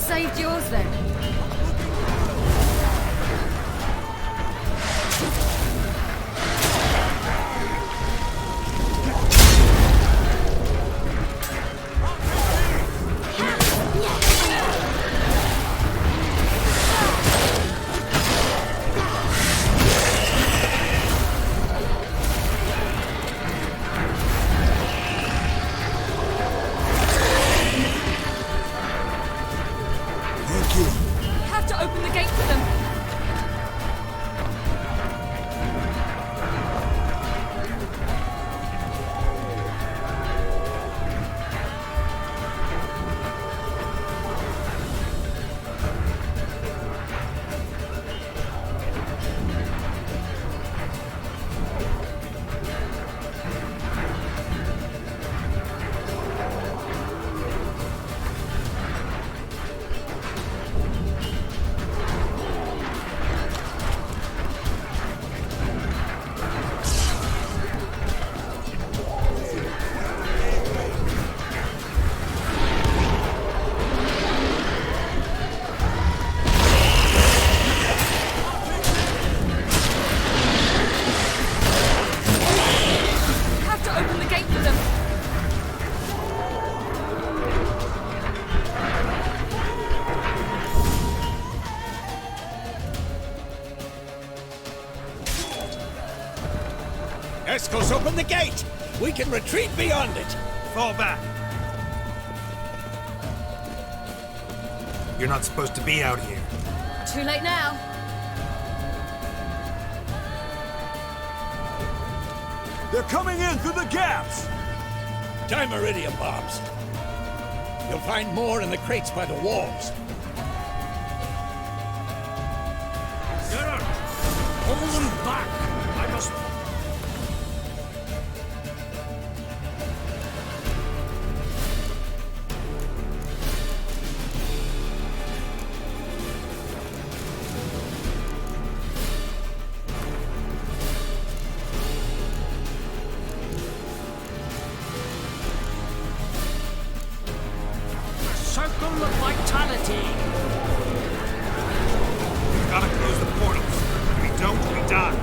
saved yours then. Have to open the gate for them. Have to open the gate for them. Escos, open the gate! We can retreat beyond it! Fall back. You're not supposed to be out here. Too late now. They're coming in through the gaps! Dimeridium bombs. You'll find more in the crates by the walls. Kaer! Hold them back! I must... Circle of vitality! We've gotta close the portals. If we don't, we die.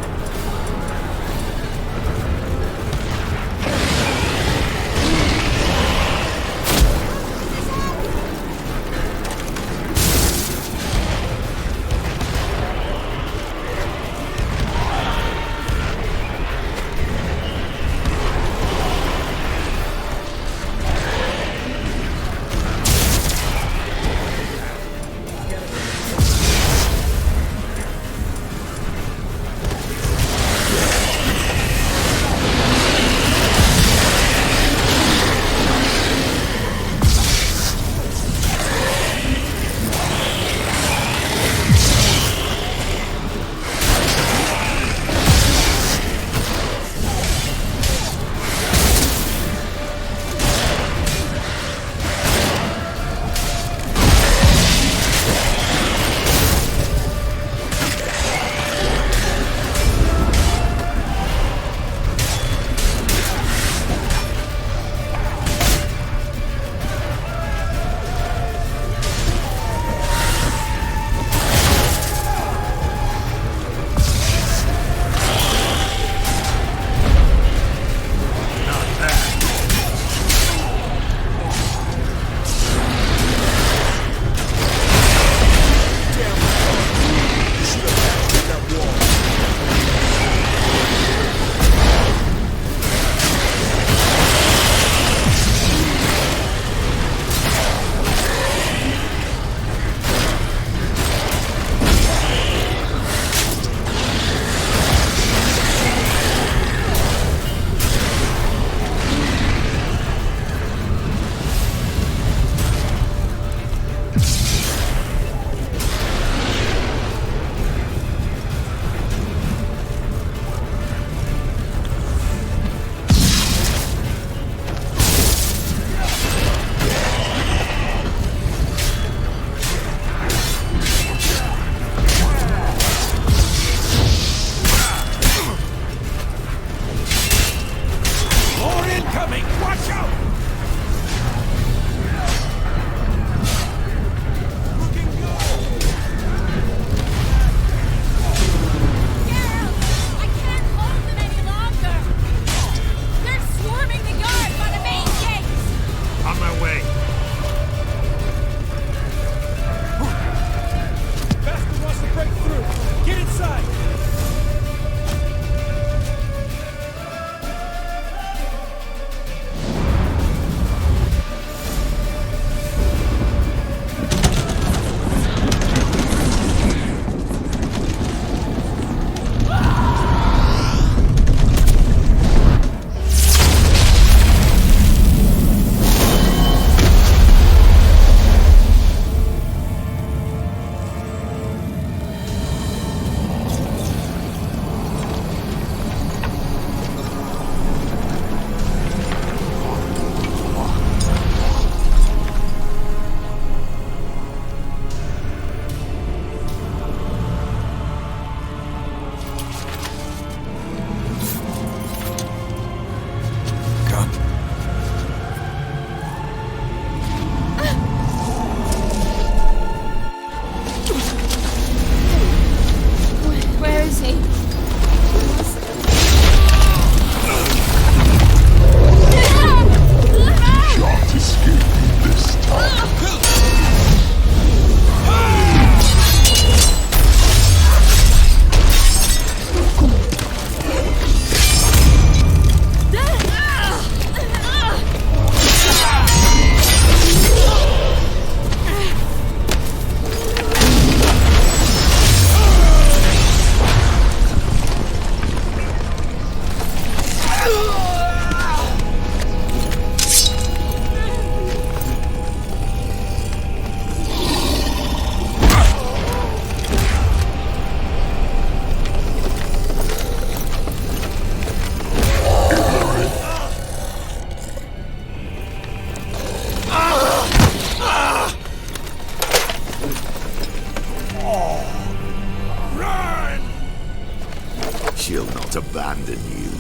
not abandon you.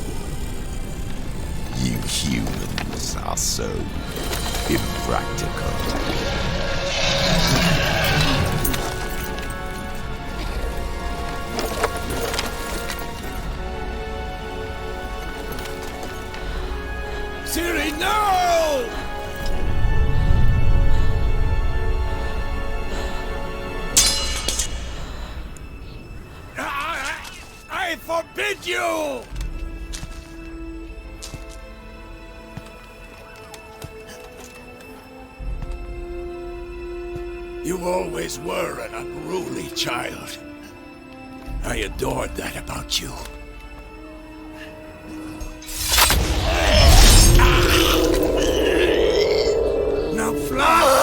You humans are so impractical. Ciri, no! I forbid you! You always were an unruly child. I adored that about you. Now fly!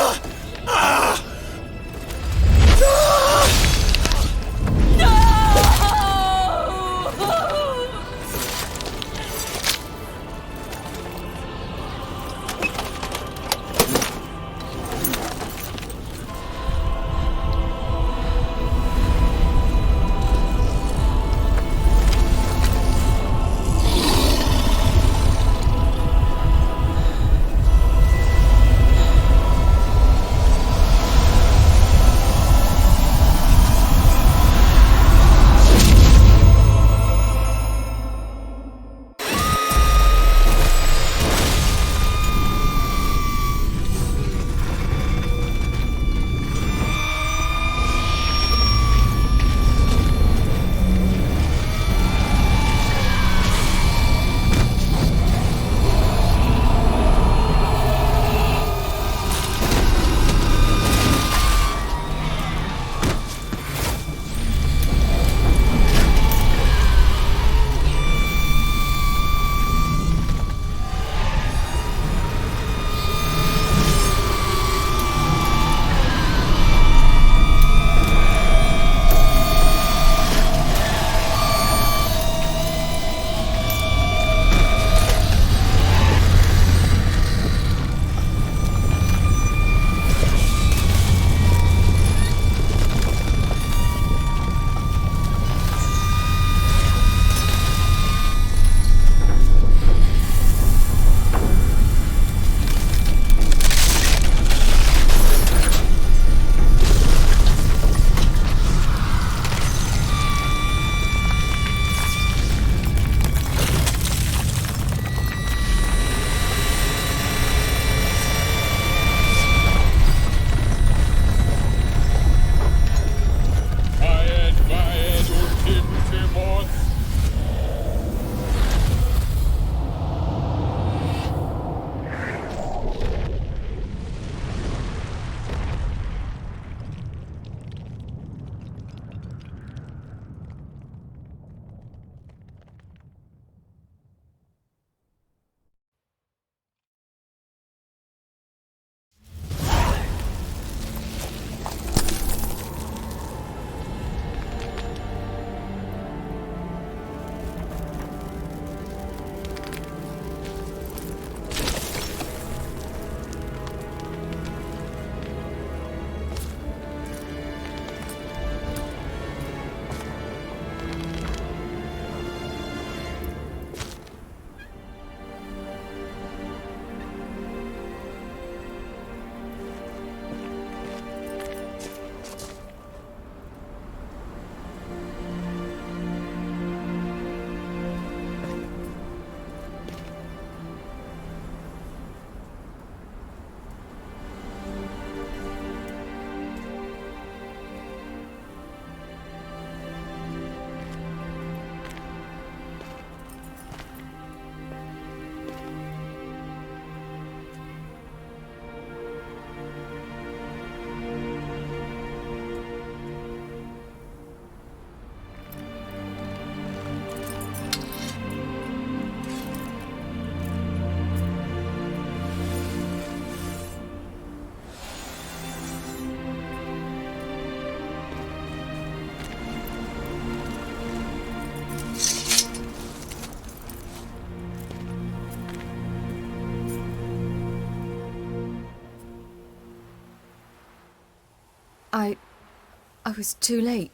I was too late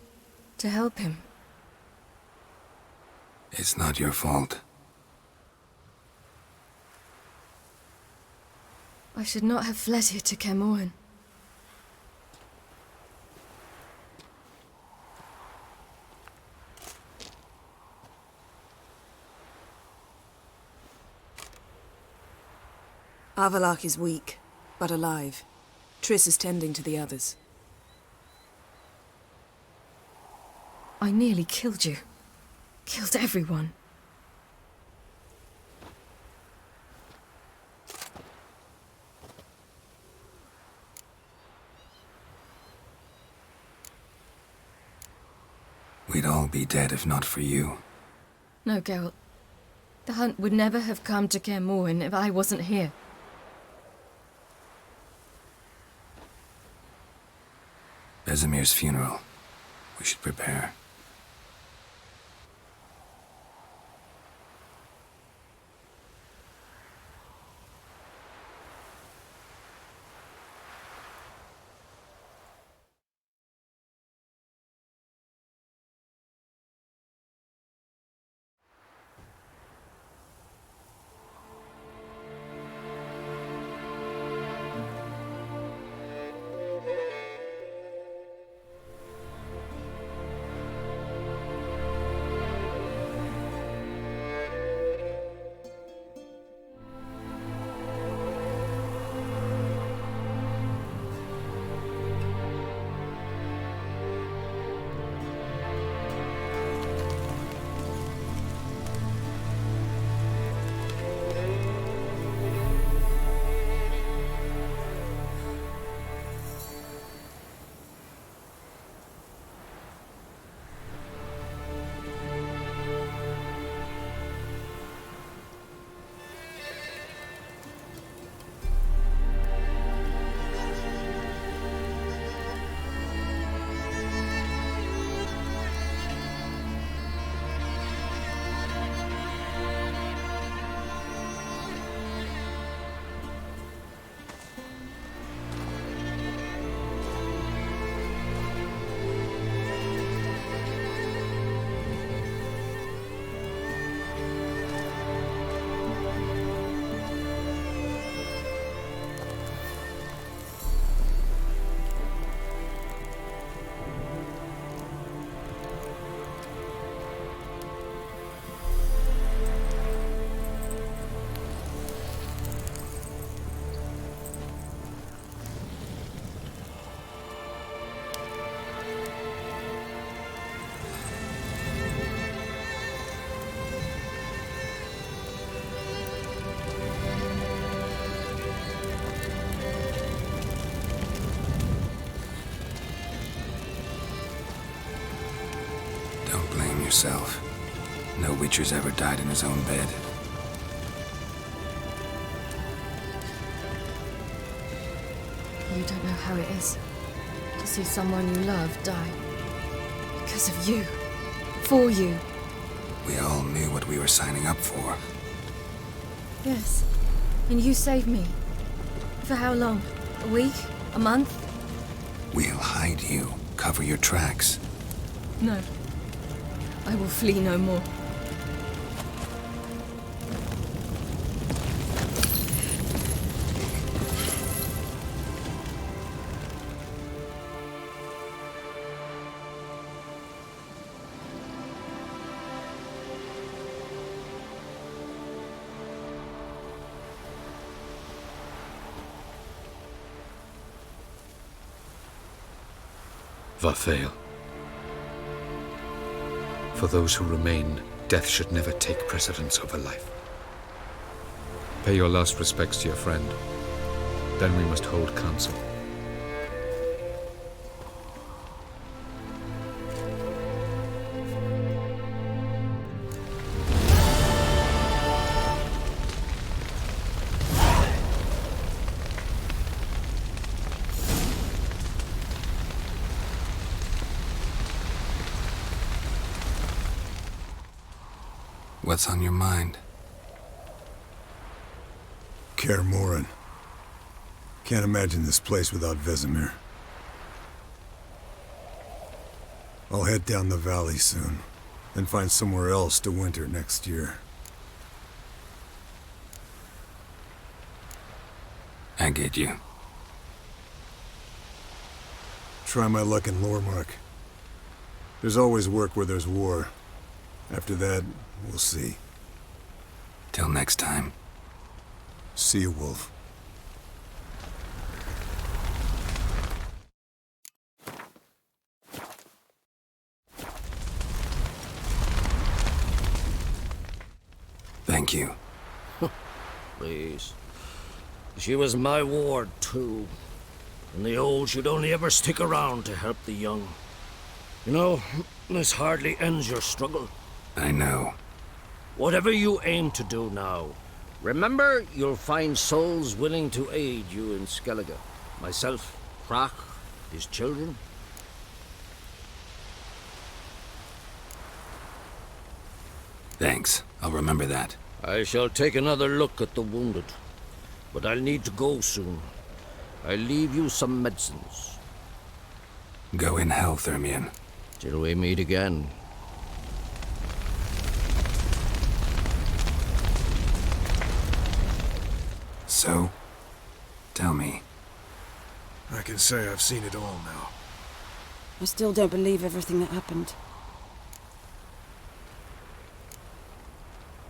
to help him. It's not your fault. I should not have fled here to Kaer Morhen. Avalak is weak, but alive. Triss is tending to the others. I nearly killed you. Killed everyone. We'd all be dead if not for you. No, Geralt. The hunt would never have come to Kaer Morhen if I wasn't here. Vesemir's funeral. We should prepare. Don't blame yourself. No Witcher's ever died in his own bed. You don't know how it is to see someone you love die. Because of you. For you. We all knew what we were signing up for. Yes. And you saved me. For how long? A week? A month? We'll hide you. Cover your tracks. No. I will flee no more. Varthael. For those who remain, death should never take precedence over life. Pay your last respects to your friend. Then we must hold council. What's on your mind? Kaer Morhen. Can't imagine this place without Vesemir. I'll head down the valley soon. then find somewhere else to winter next year. I get you. Try my luck in Lormark. There's always work where there's war. After that, we'll see. Till next time. See you, Wolf. Thank you. Please. She was my ward, too. And the old should only ever stick around to help the young. You know, this hardly ends your struggle. I know. Whatever you aim to do now, remember you'll find souls willing to aid you in Skellige. Myself, Krak, his children. Thanks. I'll remember that. I shall take another look at the wounded. But I'll need to go soon. I'll leave you some medicines. Go in hell, Thermion. Till we meet again. So, tell me. I can say I've seen it all now. I still don't believe everything that happened.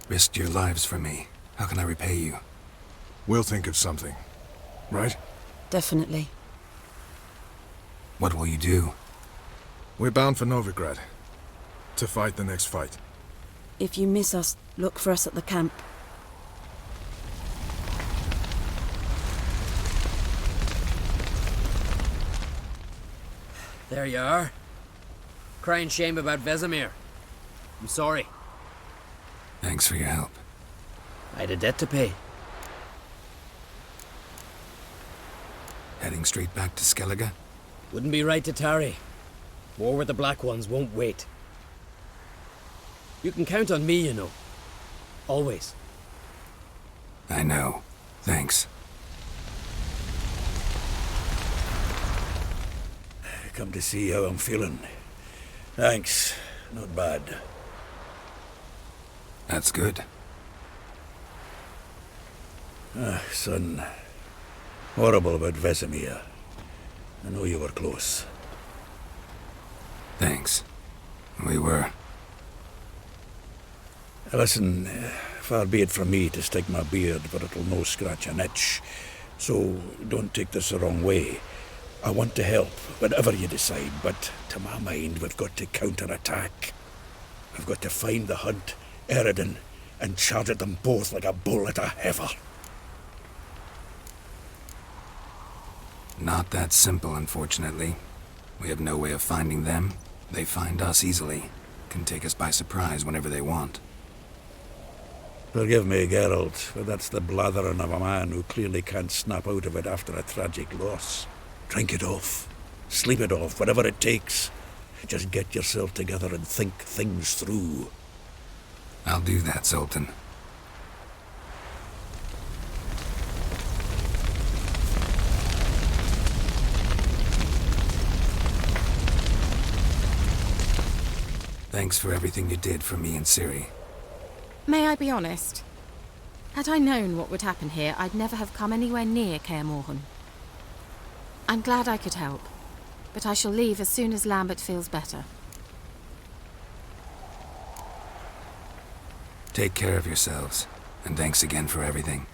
Risked your lives for me. How can I repay you? We'll think of something. Right? Definitely. What will you do? We're bound for Novigrad. To fight the next fight. If you miss us, look for us at the camp. There you are. Crying shame about Vesemir. I'm sorry. Thanks for your help. I had a debt to pay. Heading straight back to Skellige? Wouldn't be right to tarry. War with the Black Ones won't wait. You can count on me, you know. Always. I know. Thanks. Come to see how I'm feeling. Thanks. Not bad. That's good. Son. Horrible about Vesemir. I know you were close. Thanks. We were. Listen, far be it from me to stick my beard, but it'll no scratch an itch. So don't take this the wrong way. I want to help, whatever you decide, but to my mind, we've got to counterattack. We've got to find the Hunt, Eredin, and charge at them both like a bull at a heifer. Not that simple, unfortunately. We have no way of finding them. They find us easily. Can take us by surprise whenever they want. Forgive me, Geralt, but that's the blathering of a man who clearly can't snap out of it after a tragic loss. Drink it off. Sleep it off, whatever it takes. Just get yourself together and think things through. I'll do that, Sultan. Thanks for everything you did for me and Ciri. May I be honest? Had I known what would happen here, I'd never have come anywhere near Kaer Morhen. I'm glad I could help, but I shall leave as soon as Lambert feels better. Take care of yourselves, and thanks again for everything.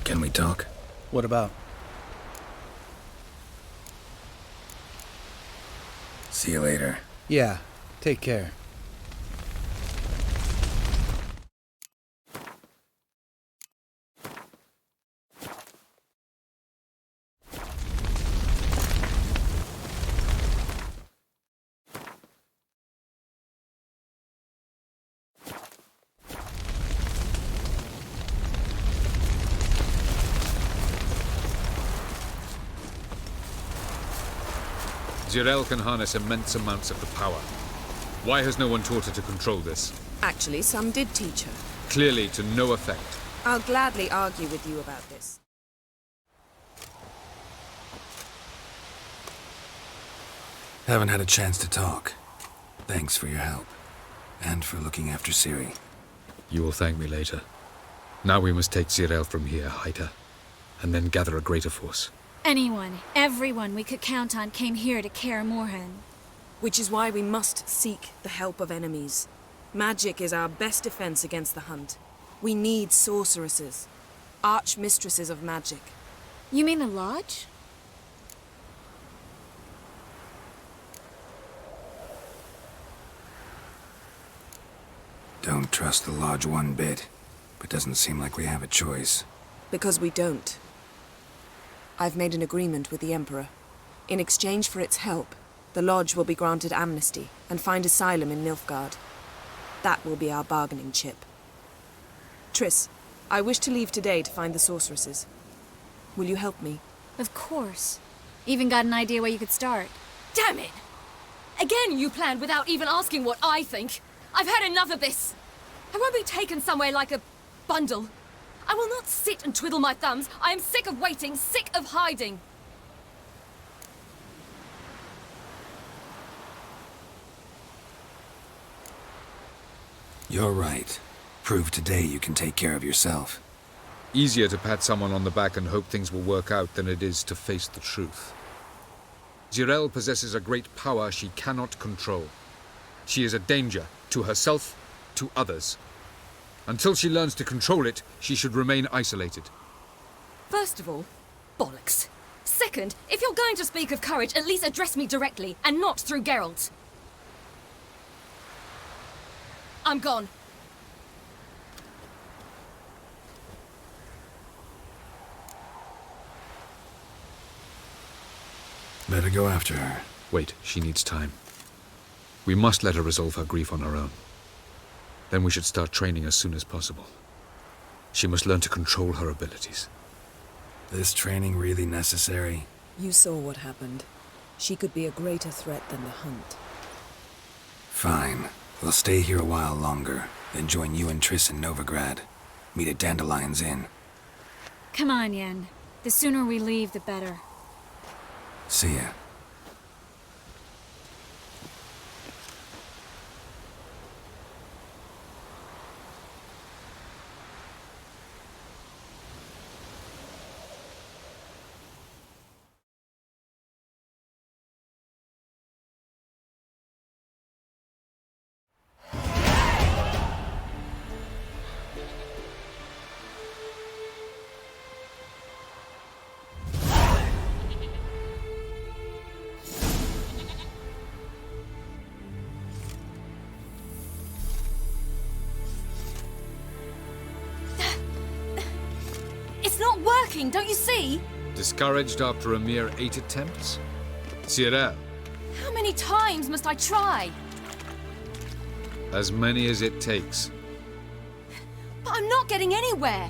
Can we talk? What about? See you later. Yeah, take care. Zirel can harness immense amounts of the power. Why has no one taught her to control this? Actually, some did teach her. Clearly to no effect. I'll gladly argue with you about this. Haven't had a chance to talk. Thanks for your help. And for looking after Ciri. You will thank me later. Now we must take Zirael from here, hide her, and then gather a greater force. Anyone, everyone we could count on came here to Kaer Morhen. Which is why we must seek the help of enemies. Magic is our best defense against the hunt. We need sorceresses. Archmistresses of magic. You mean the Lodge? Don't trust the Lodge one bit, but doesn't seem like we have a choice. Because we don't. I've made an agreement with the Emperor. In exchange for its help, the Lodge will be granted amnesty and find asylum in Nilfgaard. That will be our bargaining chip. Triss, I wish to leave today to find the sorceresses. Will you help me? Of course. Even got an idea where you could start. Damn it! Again you planned without even asking what I think. I've had enough of this. I won't be taken somewhere like a bundle. I will not sit and twiddle my thumbs. I am sick of waiting, sick of hiding. You're right. Prove today you can take care of yourself. Easier to pat someone on the back and hope things will work out than it is to face the truth. Zirael possesses a great power she cannot control. She is a danger to herself, to others. Until she learns to control it, she should remain isolated. First of all, bollocks. Second, if you're going to speak of courage, at least address me directly, and not through Geralt. I'm gone. Better go after her. Wait, she needs time. We must let her resolve her grief on her own. Then we should start training as soon as possible. She must learn to control her abilities. This training really necessary? You saw what happened. She could be a greater threat than the hunt. Fine. We'll stay here a while longer, then join you and Triss in Novigrad. Meet at Dandelion's Inn. Come on, Yen. The sooner we leave, the better. See ya. Don't you see? Discouraged after a mere 8 attempts? Zirael. How many times must I try? As many as it takes. But I'm not getting anywhere.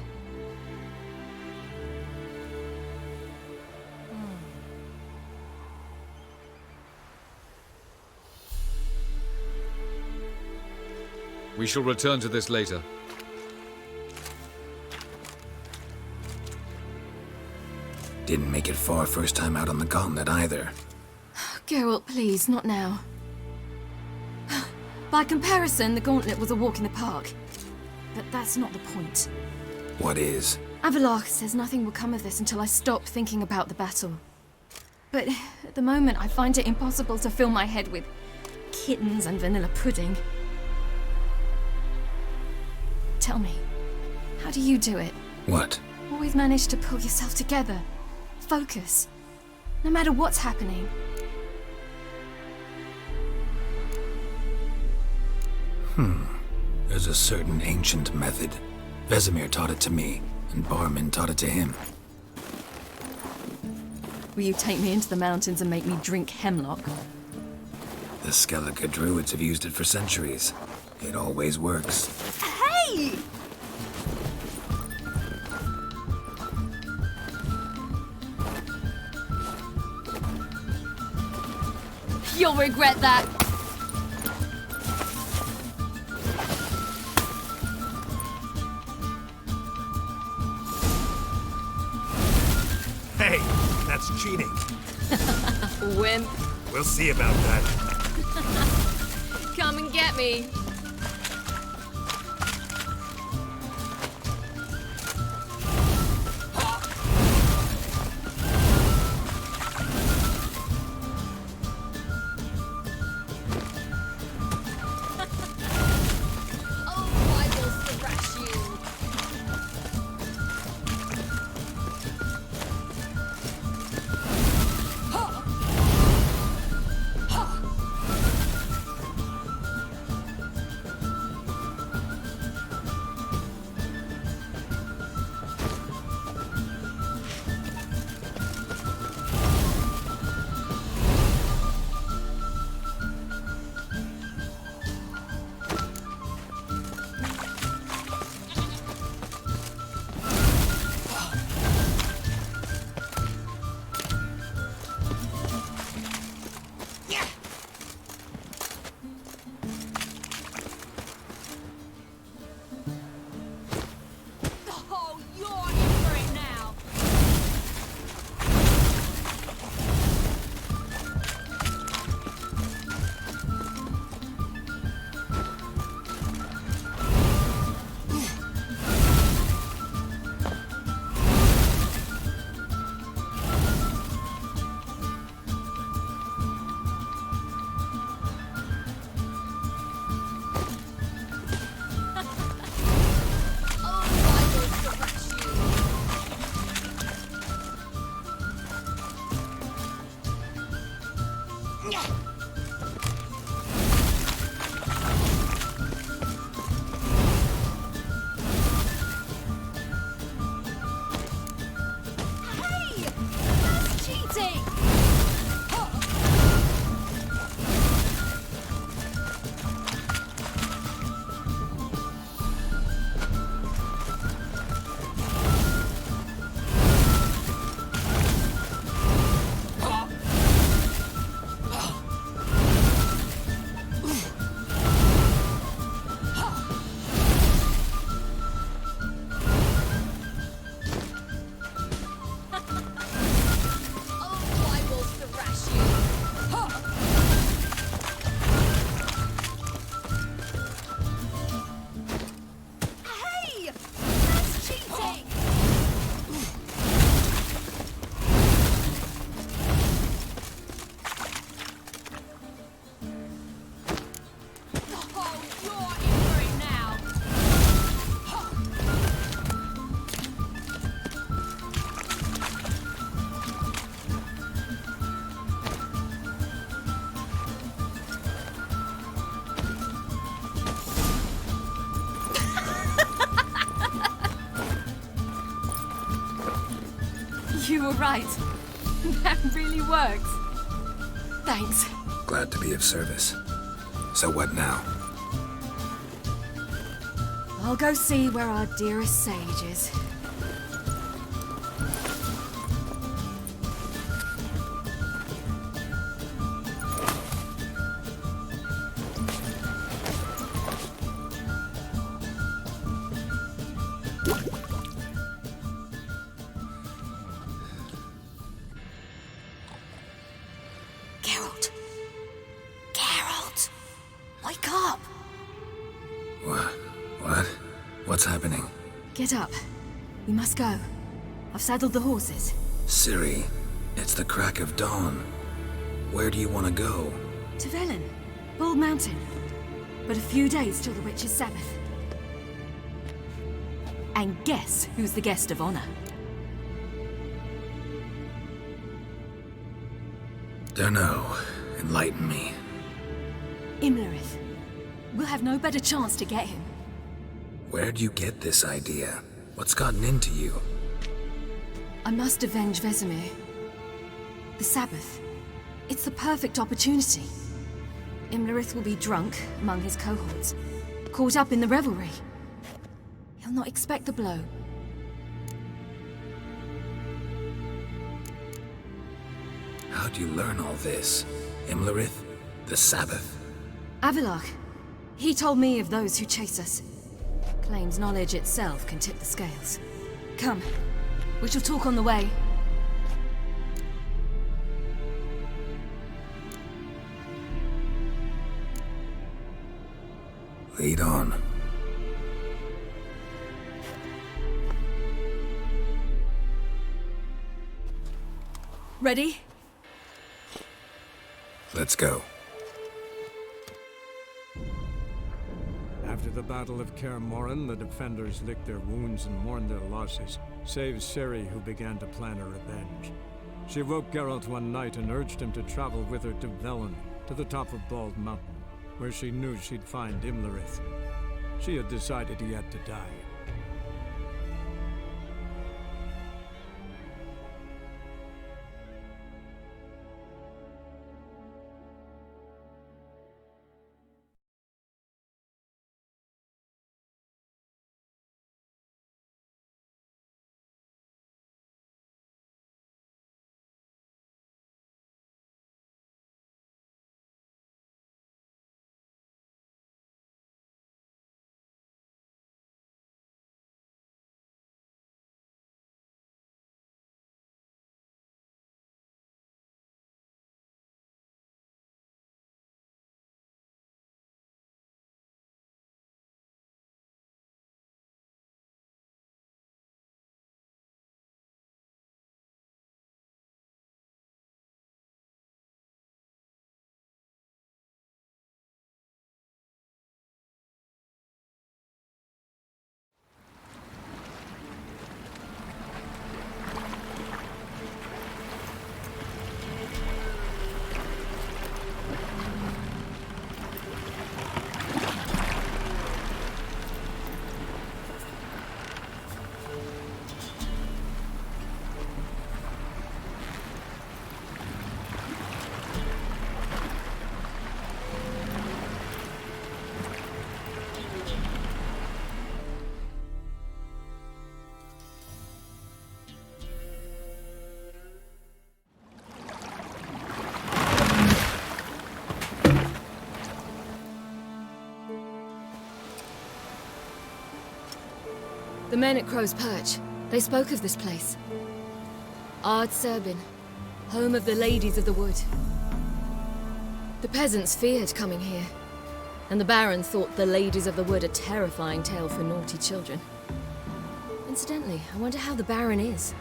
We shall return to this later. Didn't make it far first time out on the gauntlet either. Geralt, please, not now. By comparison, the gauntlet was a walk in the park. But that's not the point. What is? Avalach says nothing will come of this until I stop thinking about the battle. But at the moment, I find it impossible to fill my head with kittens and vanilla pudding. Tell me, how do you do it? What? Always manage to pull yourself together. Focus. No matter what's happening. There's a certain ancient method. Vesemir taught it to me, and Barman taught it to him. Will you take me into the mountains and make me drink hemlock? The Skellige druids have used it for centuries. It always works. Hey! You'll regret that. Hey, That's cheating. Wimp. We'll see about that. Come and get me. You were right. That really works. Thanks. Glad to be of service. So what now? I'll go see where our dearest sage is. What's happening? Get up. We must go. I've saddled the horses. Ciri, it's the crack of dawn. Where do you want to go? To Velen, Bald Mountain. But a few days till the Witch's Sabbath. And guess who's the guest of honor? Dunno. Enlighten me. Imlerith. We'll have no better chance to get him. Where'd you get this idea? What's gotten into you? I must avenge Vesemir. The Sabbath. It's the perfect opportunity. Imlerith will be drunk among his cohorts, caught up in the revelry. He'll not expect the blow. How'd you learn all this? Imlerith? The Sabbath? Avilark. He told me of those who chase us. Claims knowledge itself can tip the scales. Come, we shall talk on the way. Lead on. Ready? Let's go. After the Battle of Kaer, the defenders licked their wounds and mourned their losses, save Ciri, who began to plan a revenge. She woke Geralt one night and urged him to travel with her to Velen, to the top of Bald Mountain, where she knew she'd find Imlerith. She had decided he had to die. The men at Crow's Perch, they spoke of this place. Ard Serbin, home of the Ladies of the Wood. The peasants feared coming here, and the Baron thought the Ladies of the Wood a terrifying tale for naughty children. Incidentally, I wonder how the Baron is.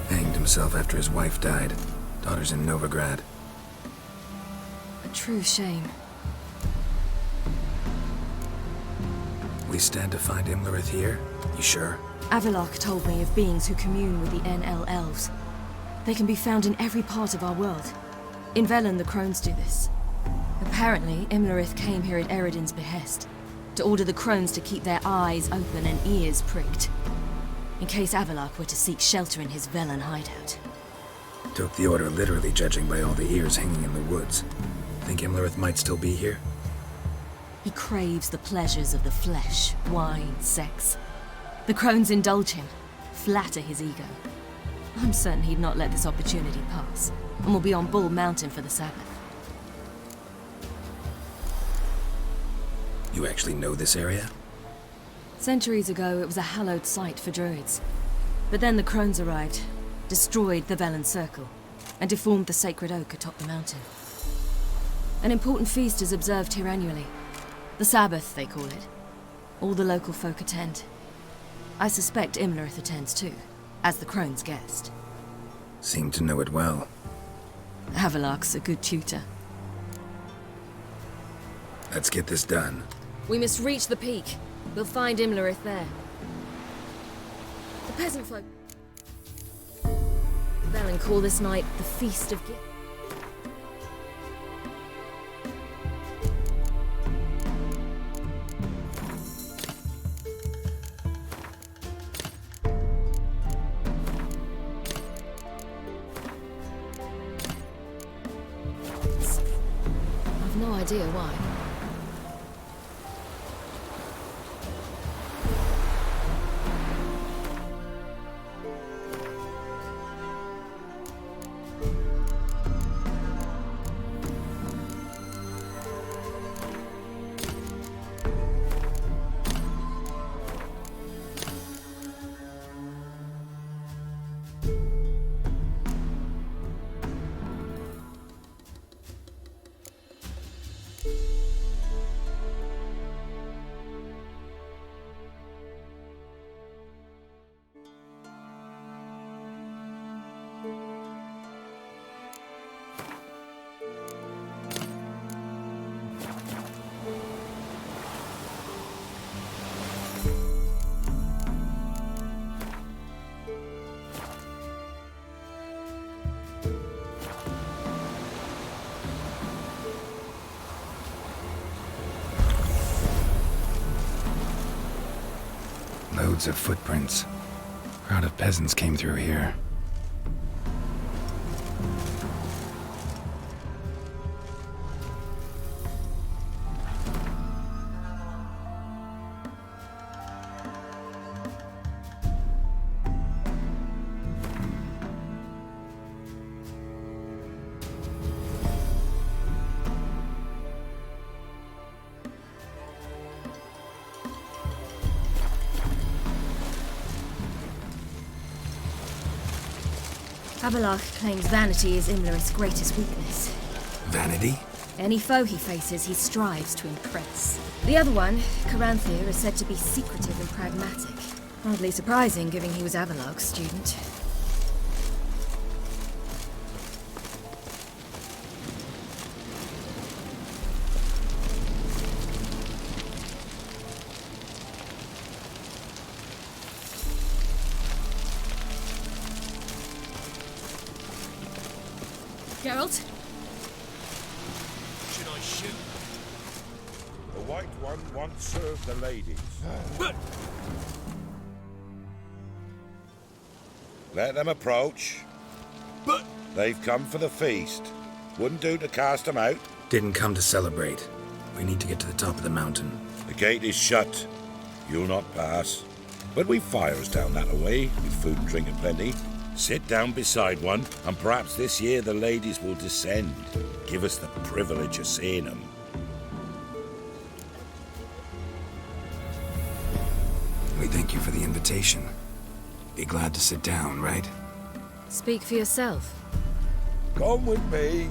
Hanged himself after his wife died. Daughter's in Novigrad. A true shame. We stand to find Imlerith here? You sure? Avalok told me of beings who commune with the NL elves. They can be found in every part of our world. In Velen, the crones do this. Apparently, Imlerith came here at Eredin's behest, to order the crones to keep their eyes open and ears pricked, in case Avalok were to seek shelter in his Velen hideout. Took the order literally, judging by all the ears hanging in the woods. Think Imlerith might still be here? He craves the pleasures of the flesh, wine, sex. The crones indulge him, flatter his ego. I'm certain he'd not let this opportunity pass, and will be on Bull Mountain for the Sabbath. You actually know this area? Centuries ago, it was a hallowed site for druids. But then the crones arrived, destroyed the Velen Circle, and deformed the sacred oak atop the mountain. An important feast is observed here annually. The Sabbath, they call it. All the local folk attend. I suspect Imlerith attends too, as the crone's guest. Seem to know it well. Avalok's a good tutor. Let's get this done. We must reach the peak. We'll find Imlerith there. The peasant folk... Velen call this night the Feast of Gifts. No idea why. Loads of footprints. Crowd of peasants came through here. Abelard claims vanity is Imlerith's greatest weakness. Vanity? Any foe he faces, he strives to impress. The other one, Caranthir, is said to be secretive and pragmatic. Hardly surprising, given he was Abelard's student. Geralt? Should I shoot? The White One once served the ladies. Let them approach. But they've come for the feast. Wouldn't do to cast them out. Didn't come to celebrate. We need to get to the top of the mountain. The gate is shut. You'll not pass. But we've fires down that away, with food and drink aplenty. Sit down beside one, and perhaps this year the ladies will descend. Give us the privilege of seeing them. We thank you for the invitation. Be glad to sit down, right? Speak for yourself. Come with me.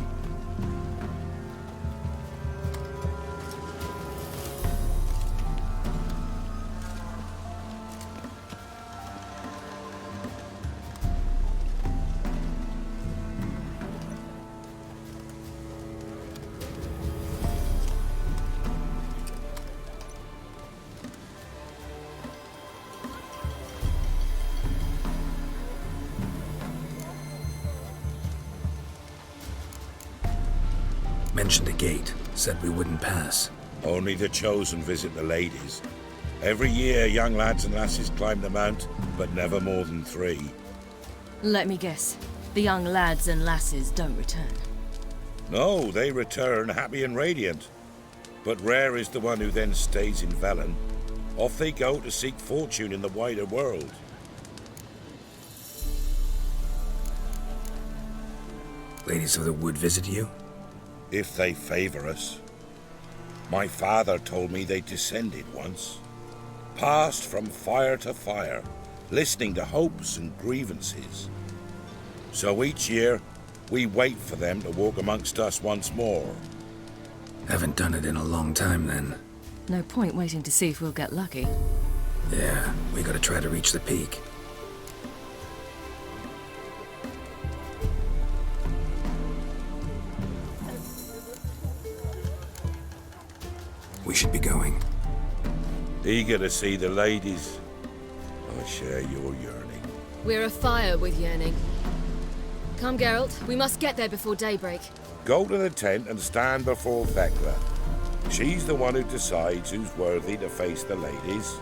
Mentioned a gate. Said we wouldn't pass. Only the chosen visit the ladies. Every year, young lads and lasses climb the mount, but never more than 3. Let me guess. The young lads and lasses don't return. No, they return happy and radiant. But rare is the one who then stays in Velen. Off they go to seek fortune in the wider world. Ladies of the Wood visit you? If they favor us. My father told me they descended once. Passed from fire to fire, listening to hopes and grievances. So each year, we wait for them to walk amongst us once more. Haven't done it in a long time, then. No point waiting to see if we'll get lucky. Yeah, we gotta try to reach the peak. We should be going. Eager to see the ladies. I share your yearning. We're afire with yearning. Come, Geralt. We must get there before daybreak. Go to the tent and stand before Thekla. She's the one who decides who's worthy to face the ladies.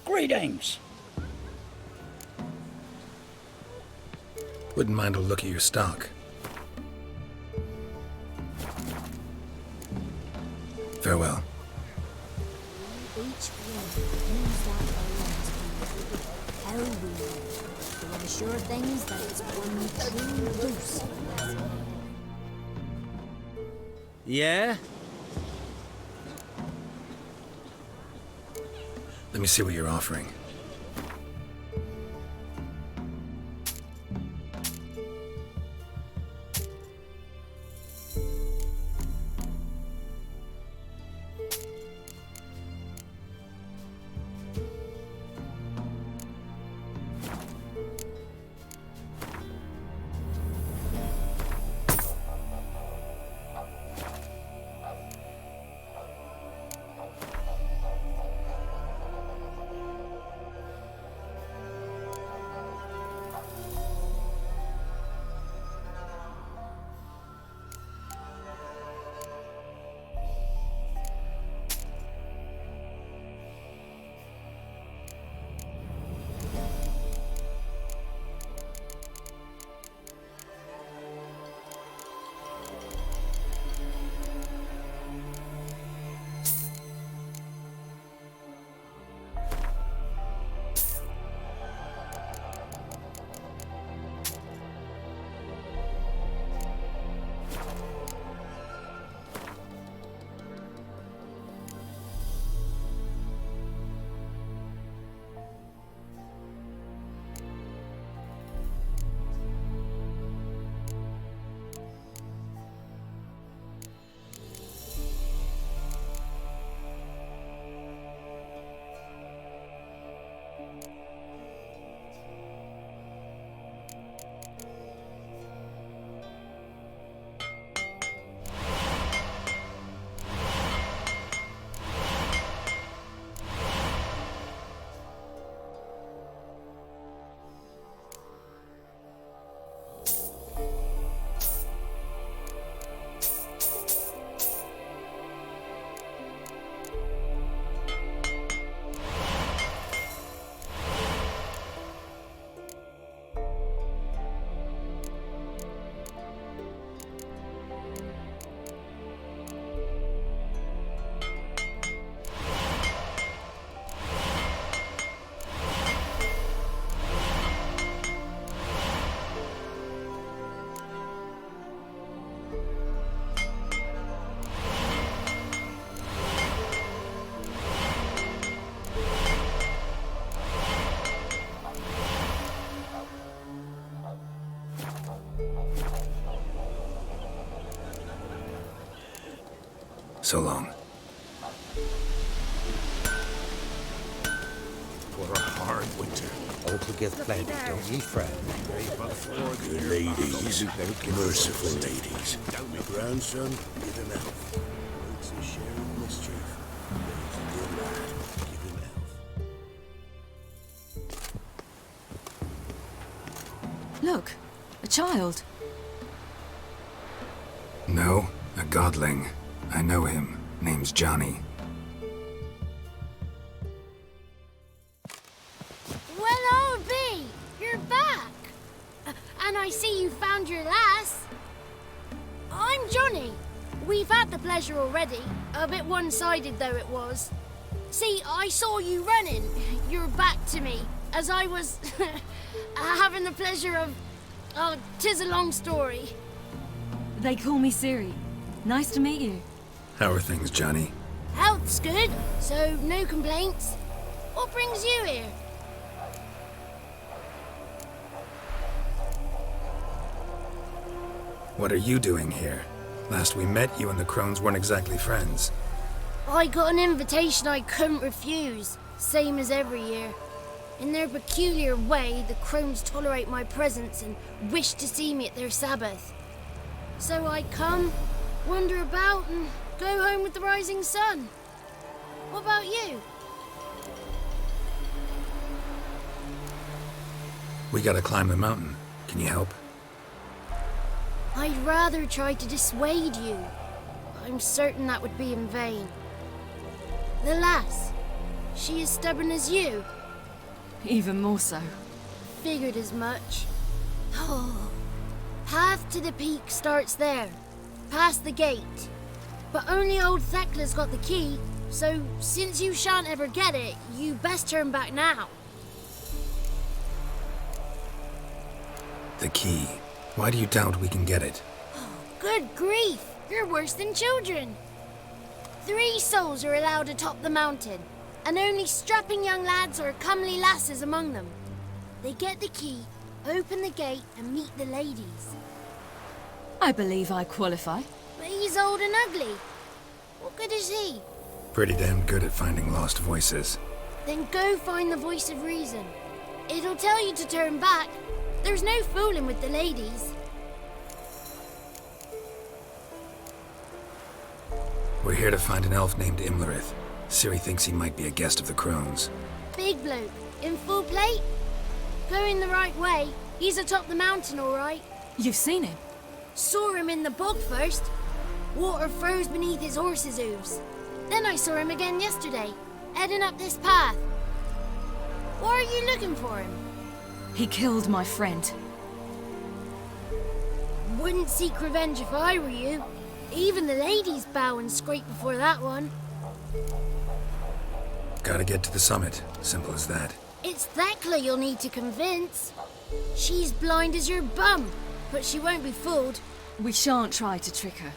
Greetings. Wouldn't mind a look at your stock. Farewell. Each one use that how we the unsure things that it's one true loose. Yeah? Let me see what you're offering. So long. For a hard winter. Hope we get plenty, don't ye fret. Good ladies, merciful ladies. My grandson, give him health. Makes a share of mischief. He's a good lad. Give him health. Look, a child. No, a godling. I know him. Name's Johnny. Well, I'll be. You're back. And I see you found your lass. I'm Johnny. We've had the pleasure already. A bit one-sided though it was. See, I saw you running. Your back to me. As I was having the pleasure of... Oh, 'tis a long story. They call me Ciri. Nice to meet you. How are things, Johnny? Health's good, so no complaints. What brings you here? What are you doing here? Last we met, you and the crones weren't exactly friends. I got an invitation I couldn't refuse, same as every year. In their peculiar way, the crones tolerate my presence and wish to see me at their Sabbath. So I come, wander about, and go home with the rising sun. What about you? We gotta climb the mountain. Can you help? I'd rather try to dissuade you. I'm certain that would be in vain. The lass, she as stubborn as you? Even more so. Figured as much. Oh, path to the peak starts there, past the gate. But only old Thekla's got the key, so since you shan't ever get it, you best turn back now. The key. Why do you doubt we can get it? Good grief, you're worse than children. 3 souls are allowed atop the mountain, and only strapping young lads or comely lasses among them. They get the key, open the gate, and meet the ladies. I believe I qualify. But he's old and ugly. What good is he? Pretty damn good at finding lost voices. Then go find the voice of reason. It'll tell you to turn back. There's no fooling with the ladies. We're here to find an elf named Imlerith. Ciri thinks he might be a guest of the crones. Big bloke, in full plate? Going the right way. He's atop the mountain, all right. You've seen him? Saw him in the bog first. Water froze beneath his horse's hooves. Then I saw him again yesterday, heading up this path. Why are you looking for him? He killed my friend. Wouldn't seek revenge if I were you. Even the ladies bow and scrape before that one. Gotta get to the summit. Simple as that. It's Thekla you'll need to convince. She's blind as your bum, but she won't be fooled. We shan't try to trick her.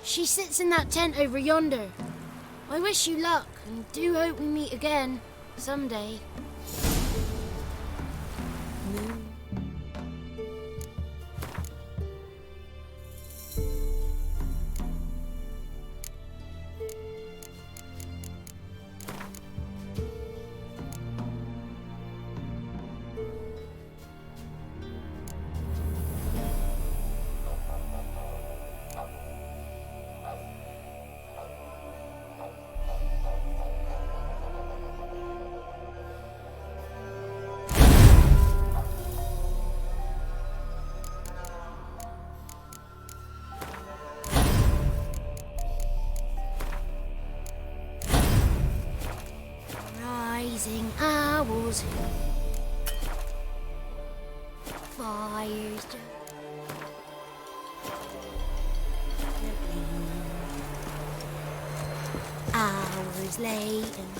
She sits in that tent over yonder. I wish you luck, and do hope we meet again, someday. Rising owls, fires hours late and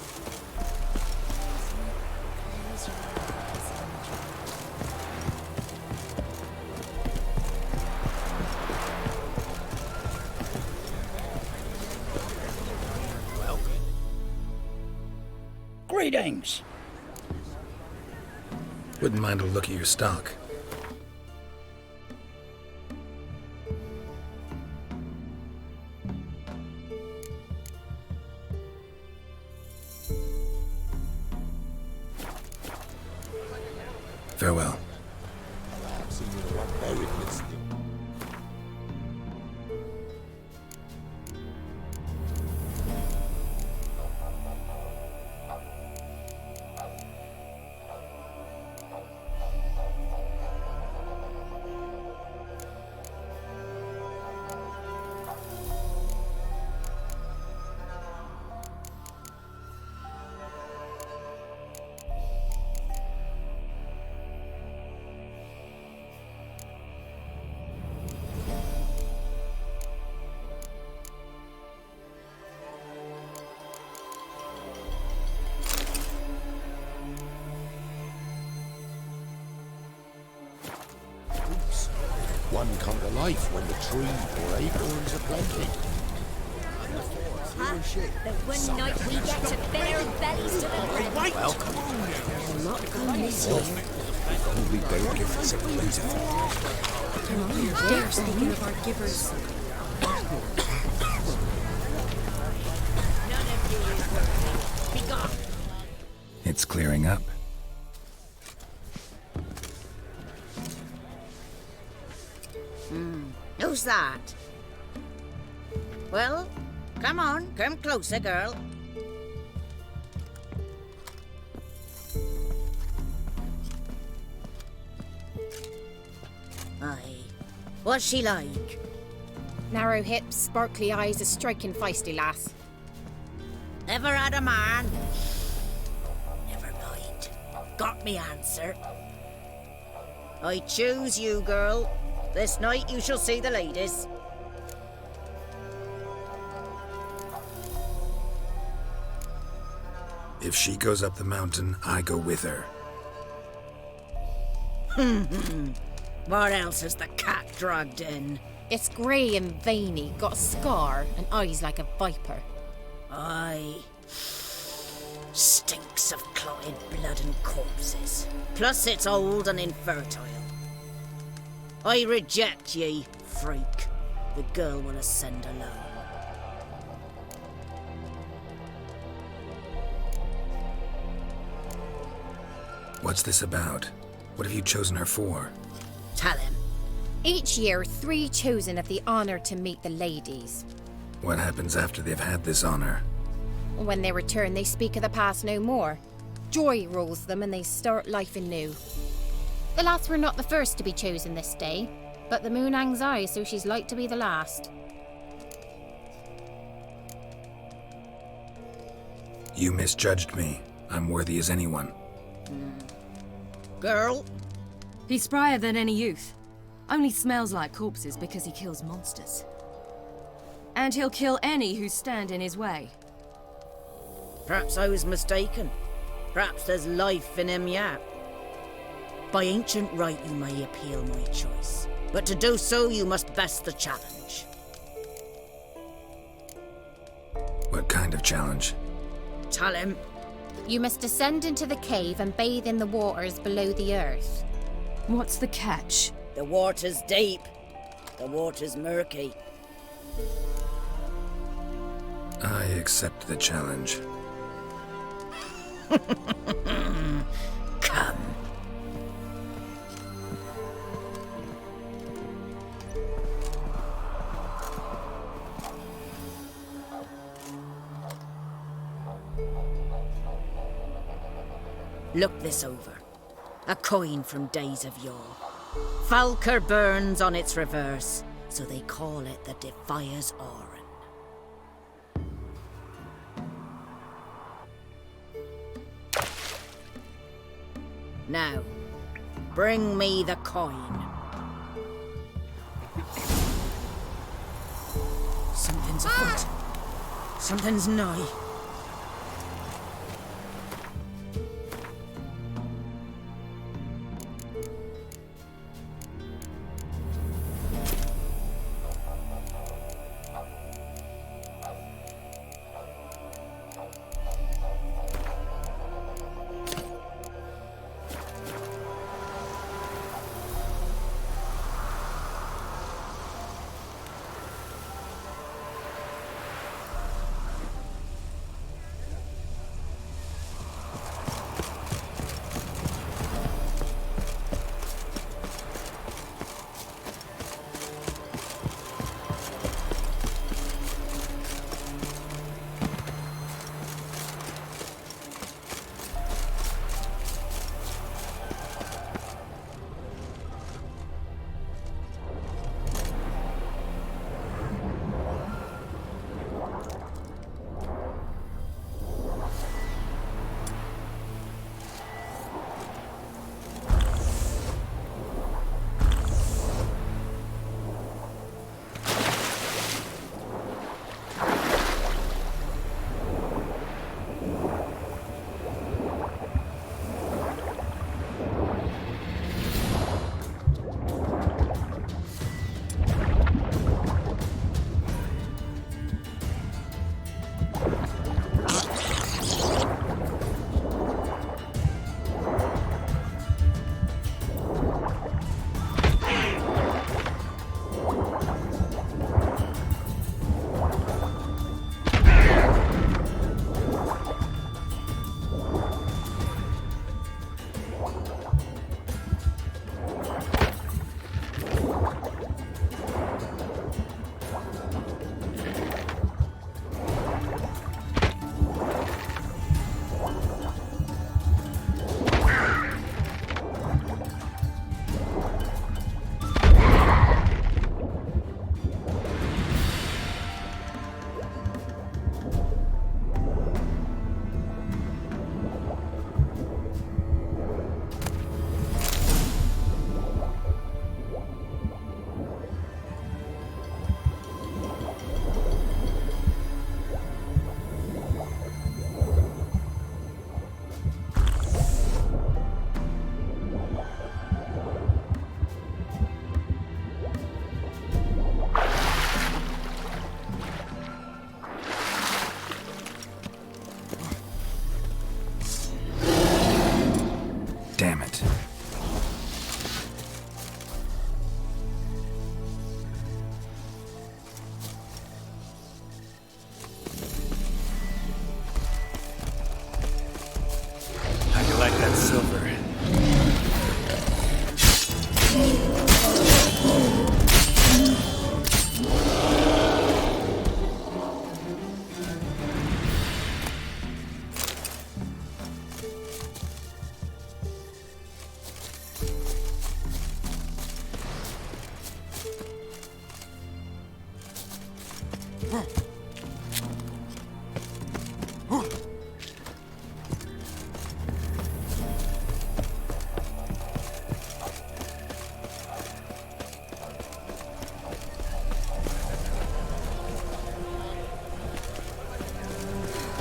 close your eyes and Greetings. Wouldn't mind a look at your stock. Farewell. One come to life when the tree or acorns are plenty. The one night we get to fill our bellies to the brim. Welcome. I'm not going this year. Only better gifts are plentiful. Dare speaking of our givers. None of you is worthy. Be gone. It's clearing up. Who's that? Well, come on, come closer, girl. Aye. What's she like? Narrow hips, sparkly eyes, a striking feisty lass. Ever had a man? Never mind. Got me answer. I choose you, girl. This night you shall see the ladies. If she goes up the mountain, I go with her. What else has the cat dragged in? It's grey and veiny, got a scar, and eyes like a viper. Aye. Stinks of clotted blood and corpses. Plus it's old and infertile. I reject ye, freak. The girl will ascend alone. What's this about? What have you chosen her for? Tell him. Each year, 3 chosen have the honour to meet the ladies. What happens after they've had this honor? When they return, they speak of the past no more. Joy rules them and they start life anew. The lads were not the first to be chosen this day, but the moon hangs high, so she's like to be the last. You misjudged me. I'm worthy as anyone. Girl? He's sprier than any youth. Only smells like corpses because he kills monsters. And he'll kill any who stand in his way. Perhaps I was mistaken. Perhaps there's life in him yet. By ancient right you may appeal my choice, but to do so you must best the challenge. What kind of challenge? Tell him. You must descend into the cave and bathe in the waters below the earth. What's the catch? The water's deep. The water's murky. I accept the challenge. Come. Look this over. A coin from days of yore. Falker burns on its reverse, so they call it the Defier's Oren. Now, bring me the coin. Something's afoot. Something's nigh.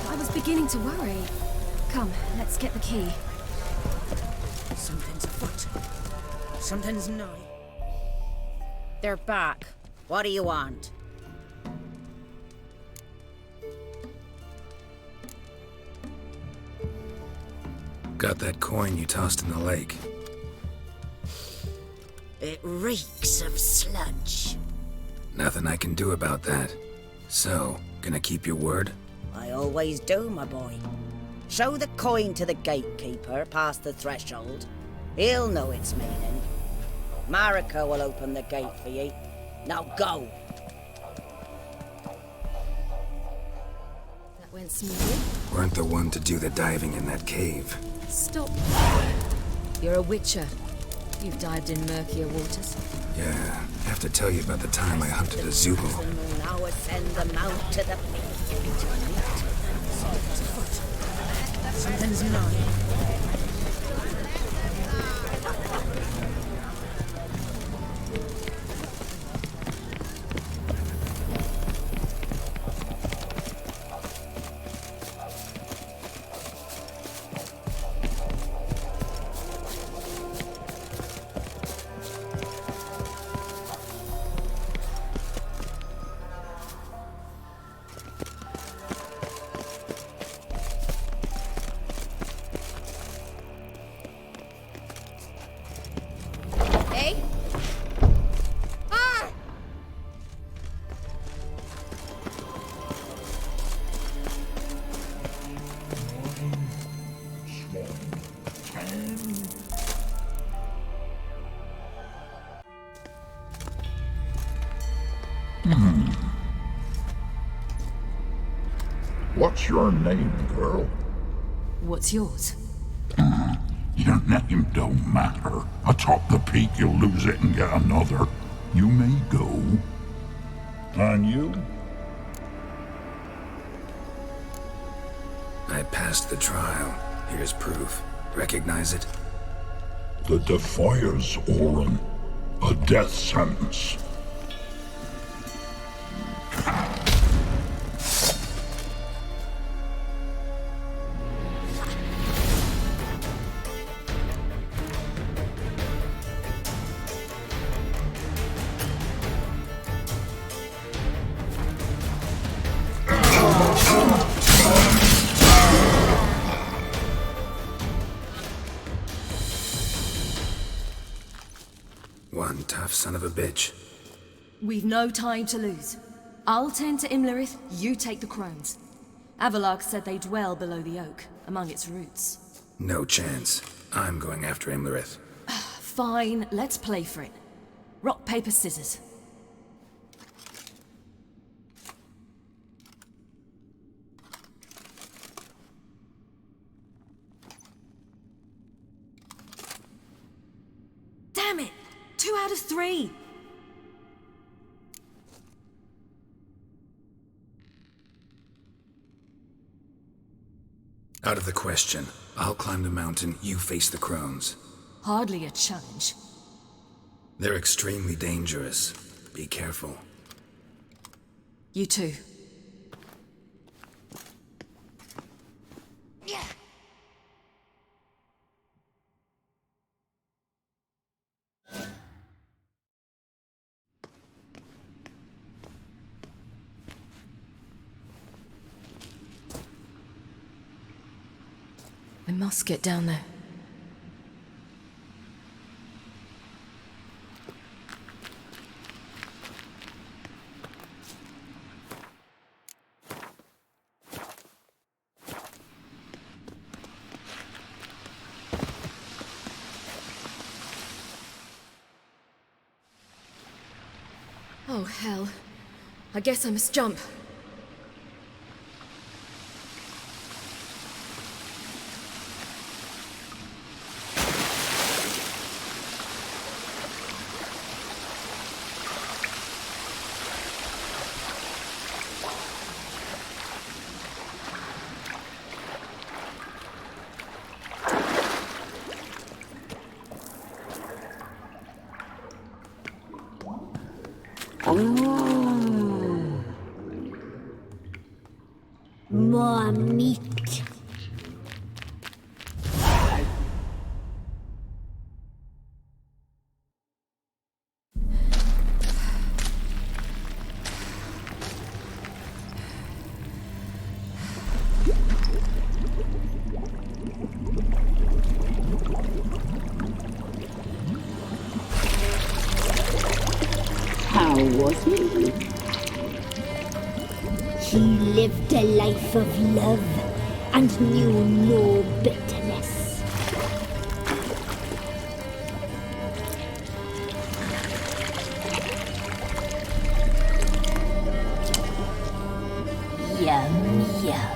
I was beginning to worry. Come, let's get the key. Something's afoot. Something's nigh. They're back. What do you want? Got that coin you tossed in the lake. It reeks of sludge. Nothing I can do about that. So, gonna keep your word? I always do, my boy. Show the coin to the gatekeeper past the threshold. He'll know its meaning. Marika will open the gate for ye. Now go! That went smoothly. Weren't the one to do the diving in that cave. Stop. You're a witcher. You've dived in murkier waters. Yeah, have to tell you about the time I hunted a Zubul. Now ascend the mount to the peak. Something's nigh. What's your name, girl? What's yours? Your name don't matter. Atop the peak, you'll lose it and get another. You may go. And you? I passed the trial. Here's proof. Recognize it? The Defier's Orin. A death sentence. One tough son of a bitch. We've no time to lose. I'll tend to Imlerith, you take the crones. Avalark said they dwell below the oak, among its roots. No chance. I'm going after Imlerith. Fine, let's play for it. Rock, paper, scissors. Damn it! 2 out of 3! Out of the question. I'll climb the mountain, you face the crones. Hardly a challenge. They're extremely dangerous. Be careful. You too. I must get down there. Oh, hell. I guess I must jump. More meat. How was he? He lived a life of love and knew no bitterness. Yum, yum.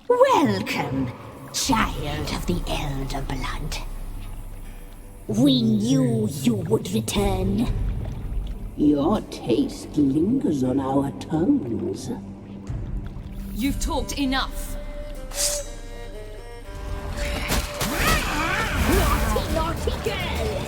Welcome, child of the Elder Blood. We knew you would return. Your taste lingers on our tongues. You've talked enough. Naughty, naughty girl!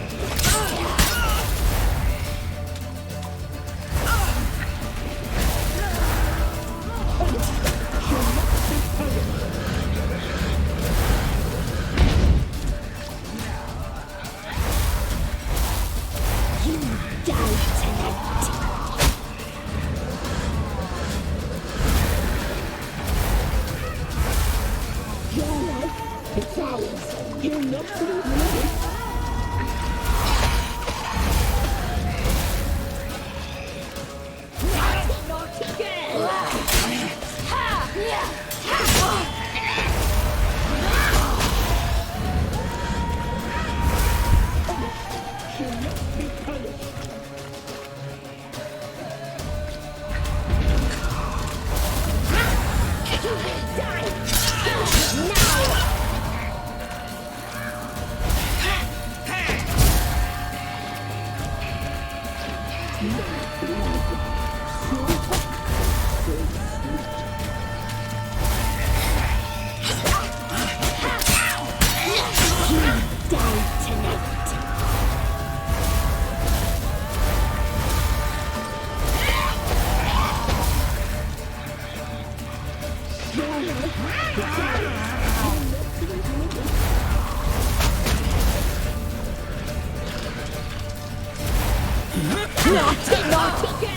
Naughty, naughty girl!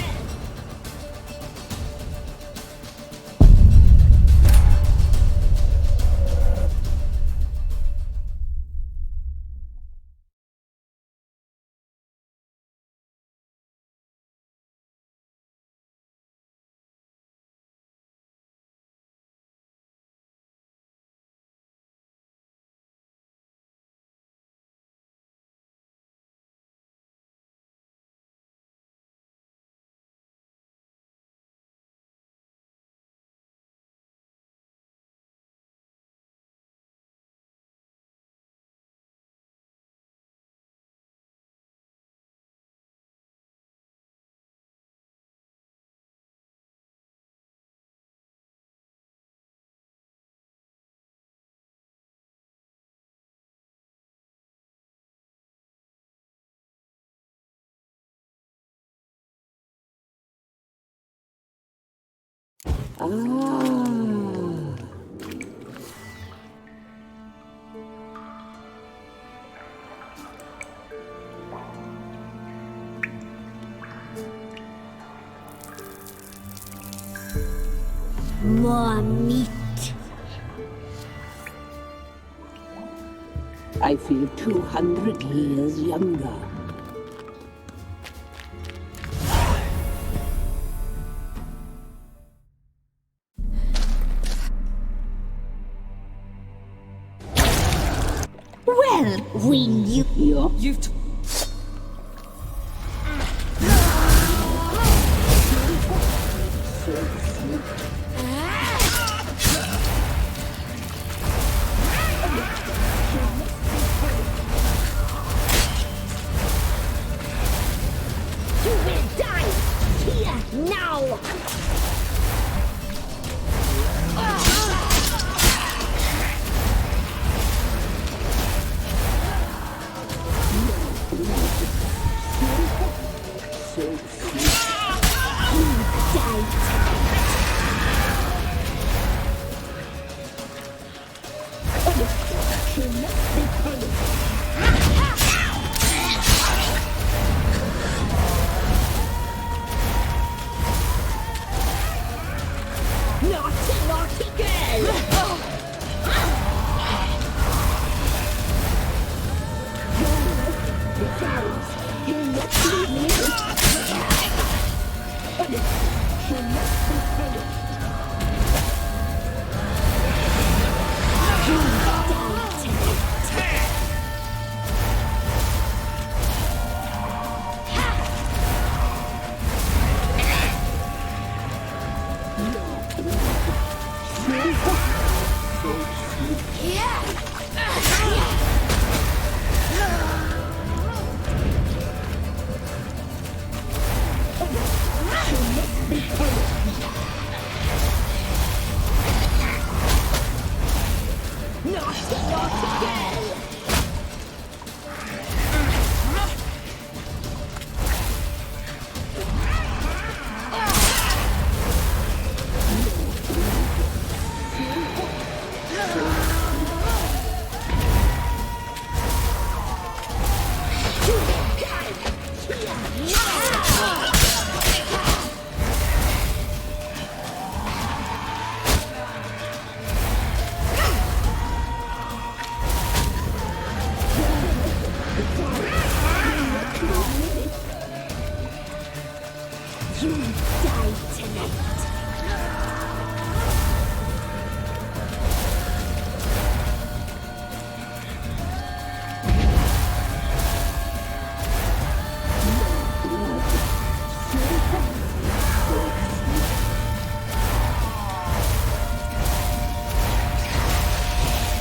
More meat. I I feel 200 years younger. Well, we knew you. Now! Naughty girl!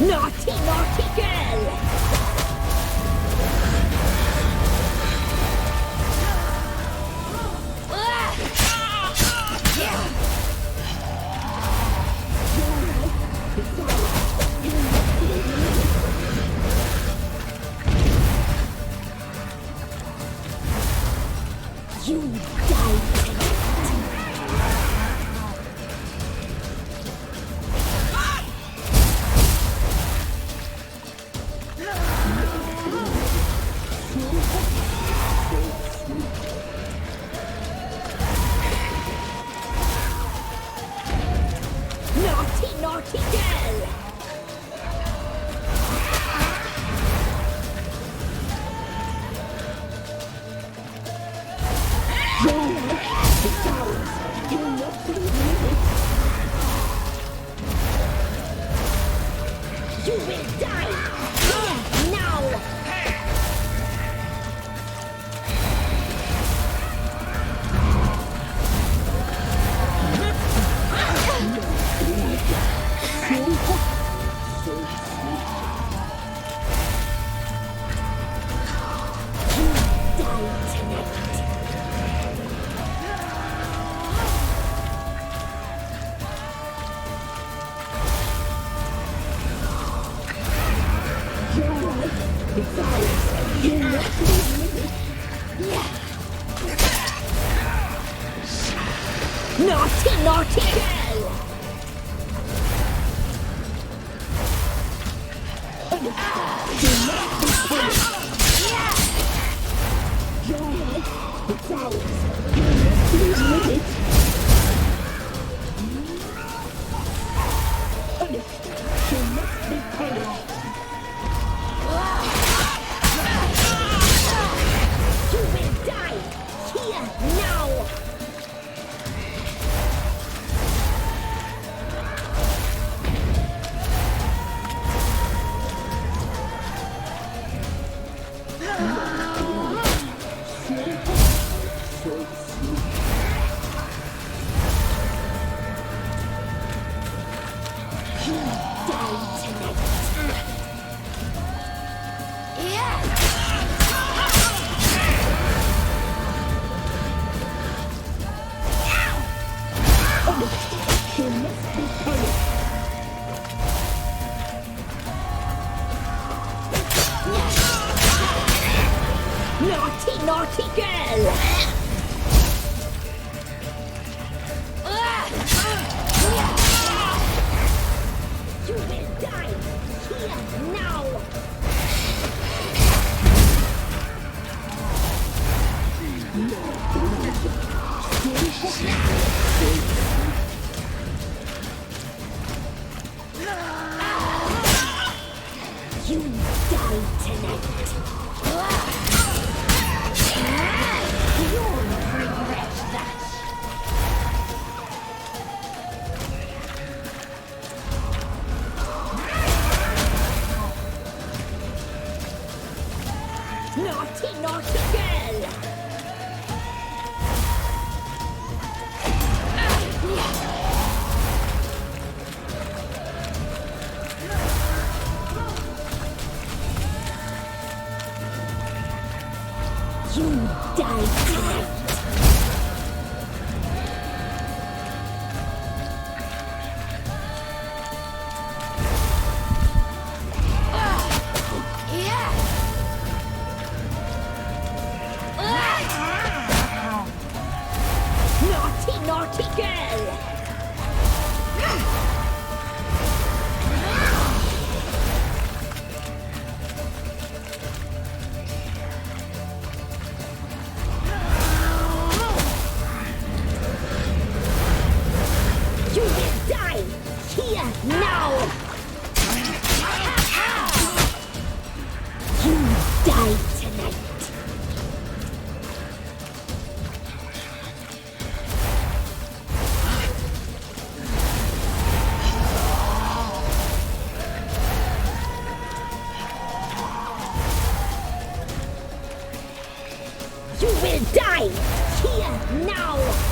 Naughty, naughty girl! You die tonight. Naughty, naughty girl! You will die! Here, now! Naughty, naughty girl! Naughty, naughty girl! You will die here now! You die tonight! You'll regret that! Naughty, naughty girl! You die tonight! Naughty, naughty girl! You will die here now! You die tonight! You will die here now!